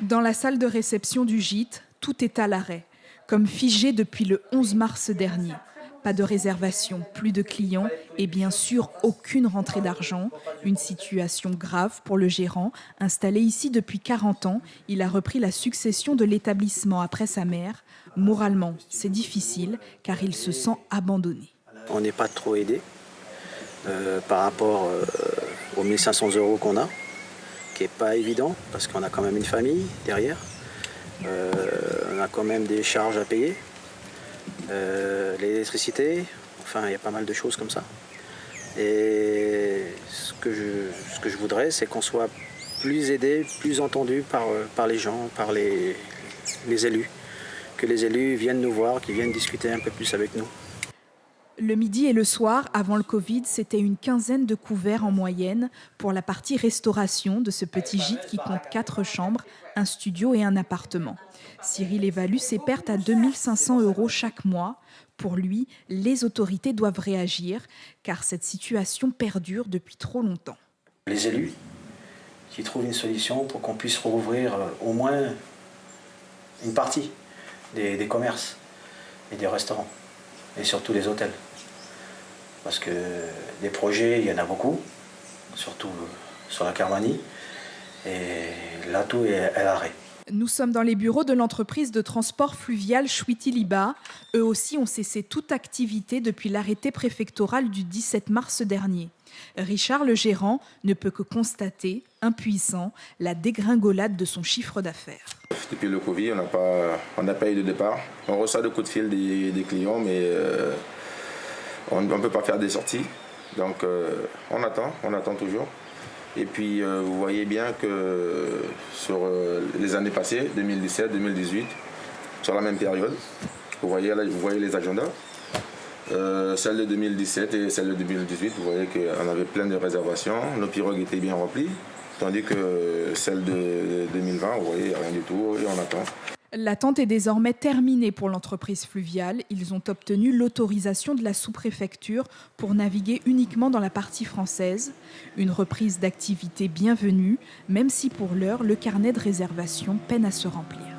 Dans la salle de réception du gîte, tout est à l'arrêt, comme figé depuis le 11 mars dernier. Pas de réservation, plus de clients et bien sûr aucune rentrée d'argent. Une situation grave pour le gérant. Installé ici depuis 40 ans, il a repris la succession de l'établissement après sa mère. Moralement, c'est difficile car il se sent abandonné. On n'est pas trop aidé par rapport aux 1 500 € qu'on a, qui n'est pas évident parce qu'on a quand même une famille derrière. On a quand même des charges à payer. L'électricité, enfin il y a pas mal de choses comme ça. Et ce que je voudrais, c'est qu'on soit plus aidé, plus entendu par les gens, par les élus. Que les élus viennent nous voir, qu'ils viennent discuter un peu plus avec nous. Le midi et le soir, avant le Covid, c'était une quinzaine de couverts en moyenne pour la partie restauration de ce petit gîte qui compte 4 chambres, un studio et un appartement. Cyril évalue ses pertes à 2 500 € chaque mois. Pour lui, les autorités doivent réagir car cette situation perdure depuis trop longtemps. Les élus qui trouvent une solution pour qu'on puisse rouvrir au moins une partie des commerces et des restaurants. Et surtout les hôtels. Parce que des projets, il y en a beaucoup, surtout sur la Carmanie, et là tout est à l'arrêt. Nous sommes dans les bureaux de l'entreprise de transport fluvial Chouiti-Liba. Eux aussi ont cessé toute activité depuis l'arrêté préfectoral du 17 mars dernier. Richard, le gérant, ne peut que constater, impuissant, la dégringolade de son chiffre d'affaires. Depuis le Covid, on n'a pas eu de départ. On reçoit des coups de fil des clients, mais on ne peut pas faire des sorties. Donc on attend toujours. Et puis vous voyez bien que sur les années passées, 2017, 2018, sur la même période, vous voyez les agendas. Celle de 2017 et celle de 2018, vous voyez qu'on avait plein de réservations, nos pirogues étaient bien remplies, tandis que celle de 2020, vous voyez, il n'y a rien du tout et on attend. L'attente est désormais terminée pour l'entreprise fluviale. Ils ont obtenu l'autorisation de la sous-préfecture pour naviguer uniquement dans la partie française. Une reprise d'activité bienvenue, même si pour l'heure, le carnet de réservation peine à se remplir.